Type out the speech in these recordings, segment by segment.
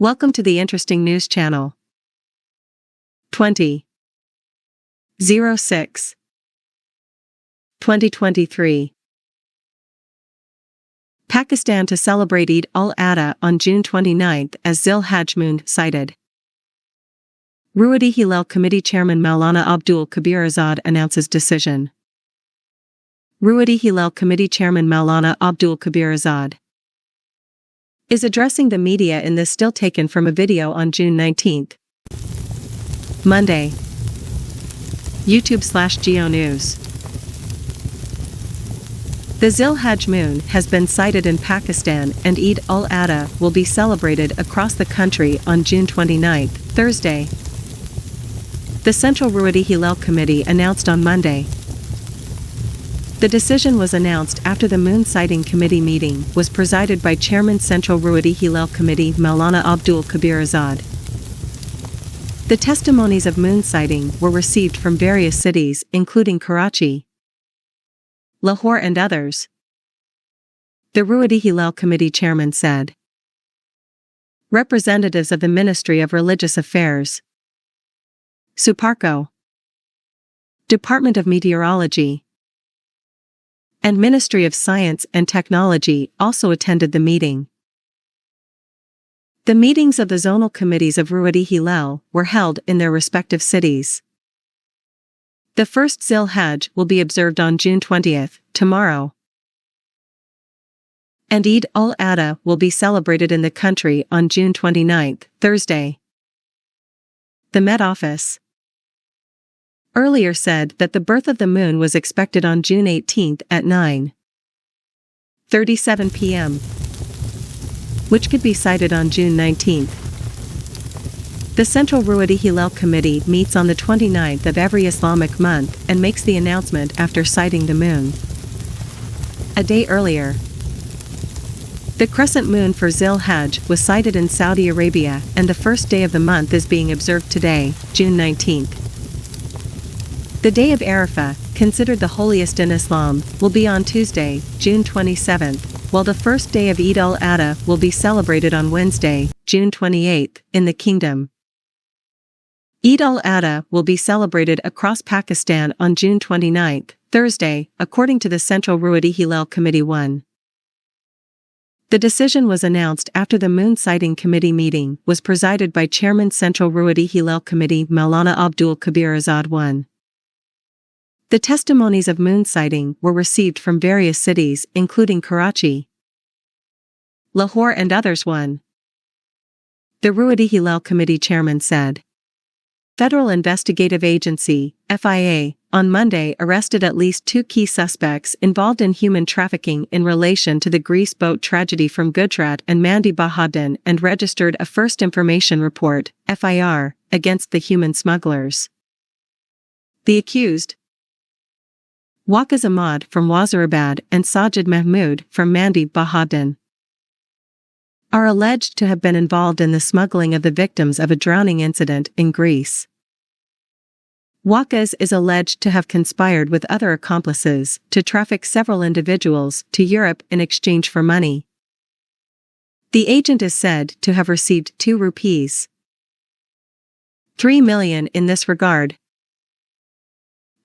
Welcome to the Interesting News Channel. 20/06/2023. Pakistan to celebrate Eid al-Adha on June 29 as Zil-Hajj moon sighted. Ruwadi Hilal Committee Chairman Maulana Abdul Kabir Azad announces decision. Ruwadi Hilal Committee Chairman Maulana Abdul Kabir Azad is addressing the media in this still taken from a video on June 19. Monday. YouTube/Geo News. The Zil-Hajj moon has been sighted in Pakistan and Eid al-Adha will be celebrated across the country on June 29, Thursday. The Central Ruwadi Hilal Committee announced on Monday. The decision was announced after the Moon Sighting Committee meeting was presided by Chairman Central Ruwadi Hilal Committee Maulana Abdul Kabir Azad. The testimonies of moon sighting were received from various cities including Karachi, Lahore and others. The Ruwadi Hilal Committee chairman said. Representatives of the Ministry of Religious Affairs, Suparco, Department of Meteorology, and Ministry of Science and Technology also attended the meeting. The meetings of the zonal committees of Ruwadi Hilal were held in their respective cities. The first Zil-Hajj will be observed on June 20, tomorrow. And Eid al-Adha will be celebrated in the country on June 29, Thursday. The Met Office earlier said that the birth of the moon was expected on June 18 at 9:37 p.m., which could be sighted on June 19. The Central Ruwadi Hilal Committee meets on the 29th of every Islamic month and makes the announcement after sighting the moon. A day earlier, the crescent moon for Zil-Hajj was sighted in Saudi Arabia and the first day of the month is being observed today, June 19. The day of Arafah, considered the holiest in Islam, will be on Tuesday, June 27, while the first day of Eid al-Adha will be celebrated on Wednesday, June 28, in the kingdom. Eid al-Adha will be celebrated across Pakistan on June 29, Thursday, according to the Central Ruwadi Hilal Committee 1. The decision was announced after the Moon Sighting Committee meeting was presided by Chairman Central Ruwadi Hilal Committee Maulana Abdul Kabir Azad 1. The testimonies of moon sighting were received from various cities including Karachi, Lahore and others. 1. The Ruwadi Hilal Committee chairman said. Federal Investigative Agency, FIA, on Monday arrested at least 2 key suspects involved in human trafficking in relation to the Greece boat tragedy from Gujarat and Mandi Bahauddin and registered a First Information Report, FIR, against the human smugglers. The accused, Waqas Ahmad from Wazirabad and Sajid Mahmood from Mandi Bahauddin, are alleged to have been involved in the smuggling of the victims of a drowning incident in Greece. Waqas is alleged to have conspired with other accomplices to traffic several individuals to Europe in exchange for money. The agent is said to have received 2 rupees, 3 million in this regard,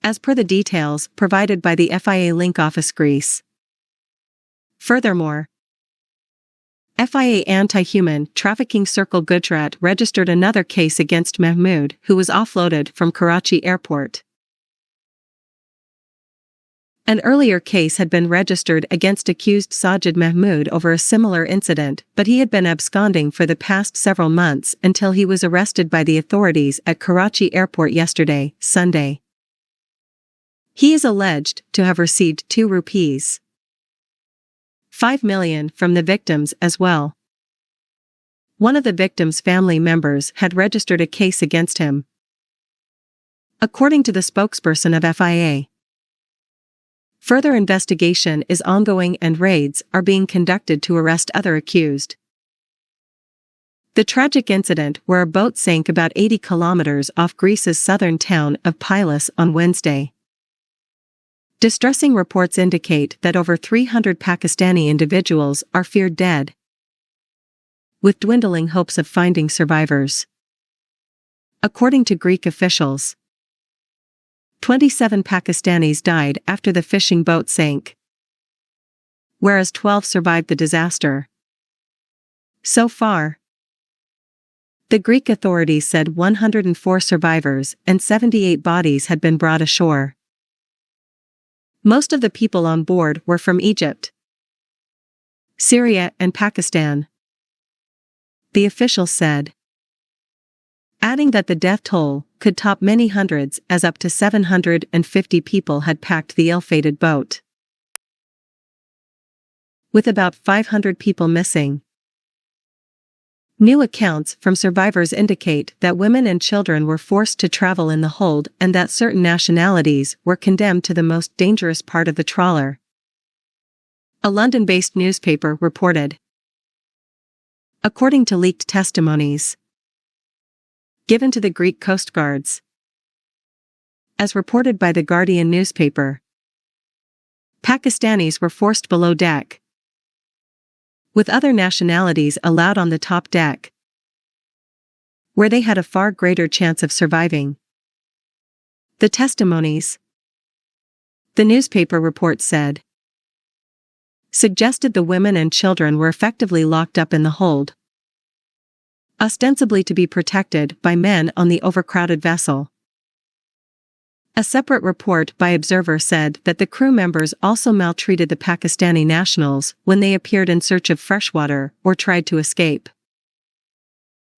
as per the details provided by the FIA Link Office Greece. Furthermore, FIA Anti-Human Trafficking Circle Gujarat registered another case against Mahmood, who was offloaded from Karachi Airport. An earlier case had been registered against accused Sajid Mahmood over a similar incident, but he had been absconding for the past several months until he was arrested by the authorities at Karachi Airport yesterday, Sunday. He is alleged to have received 2 rupees, 5 million from the victims as well. One of the victims' family members had registered a case against him. According to the spokesperson of FIA, further investigation is ongoing and raids are being conducted to arrest other accused. The tragic incident where a boat sank about 80 kilometers off Greece's southern town of Pylos on Wednesday. Distressing reports indicate that over 300 Pakistani individuals are feared dead. with dwindling hopes of finding survivors. According to Greek officials, 27 Pakistanis died after the fishing boat sank, whereas 12 survived the disaster. So far, the Greek authorities said 104 survivors and 78 bodies had been brought ashore. Most of the people on board were from Egypt, Syria, and Pakistan, the officials said, adding that the death toll could top many hundreds as up to 750 people had packed the ill-fated boat, with about 500 people missing. New accounts from survivors indicate that women and children were forced to travel in the hold and that certain nationalities were condemned to the most dangerous part of the trawler, a London-based newspaper reported. According to leaked testimonies given to the Greek Coast Guards, as reported by the Guardian newspaper, Pakistanis were forced below deck, with other nationalities allowed on the top deck, where they had a far greater chance of surviving. The testimonies, the newspaper report said, suggested the women and children were effectively locked up in the hold, ostensibly to be protected by men on the overcrowded vessel. A separate report by Observer said that the crew members also maltreated the Pakistani nationals when they appeared in search of fresh water or tried to escape.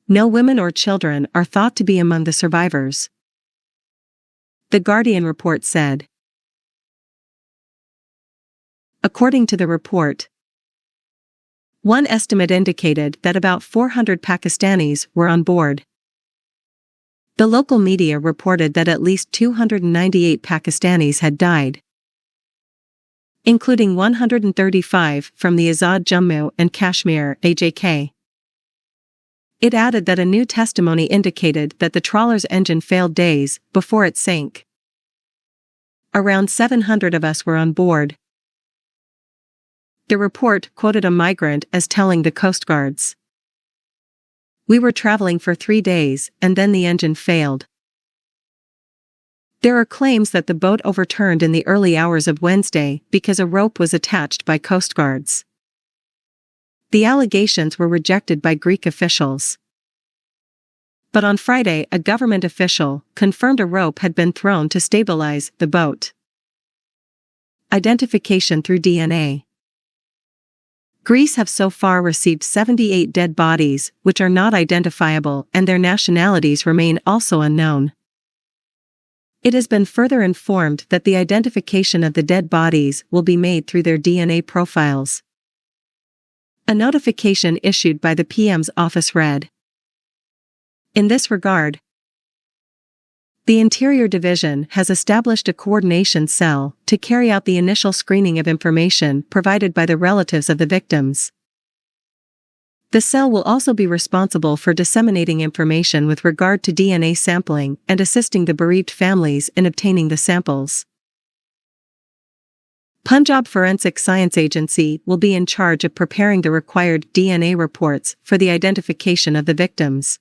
No women or children are thought to be among the survivors, the Guardian report said. According to the report, one estimate indicated that about 400 Pakistanis were on board. The local media reported that at least 298 Pakistanis had died, including 135 from the Azad Jammu and Kashmir (AJK). It added that a new testimony indicated that the trawler's engine failed days before it sank. Around 700 of us were on board. The report quoted a migrant as telling the Coast Guards, "We were traveling for 3 days and then the engine failed." There are claims that the boat overturned in the early hours of Wednesday because a rope was attached by Coast Guards. The allegations were rejected by Greek officials. But on Friday, a government official confirmed a rope had been thrown to stabilize the boat. Identification through DNA. Greece have so far received 78 dead bodies which are not identifiable and their nationalities remain also unknown. It has been further informed that the identification of the dead bodies will be made through their DNA profiles. A notification issued by the PM's office read, "In this regard, the Interior Division has established a coordination cell to carry out the initial screening of information provided by the relatives of the victims. The cell will also be responsible for disseminating information with regard to DNA sampling and assisting the bereaved families in obtaining the samples. Punjab Forensic Science Agency will be in charge of preparing the required DNA reports for the identification of the victims."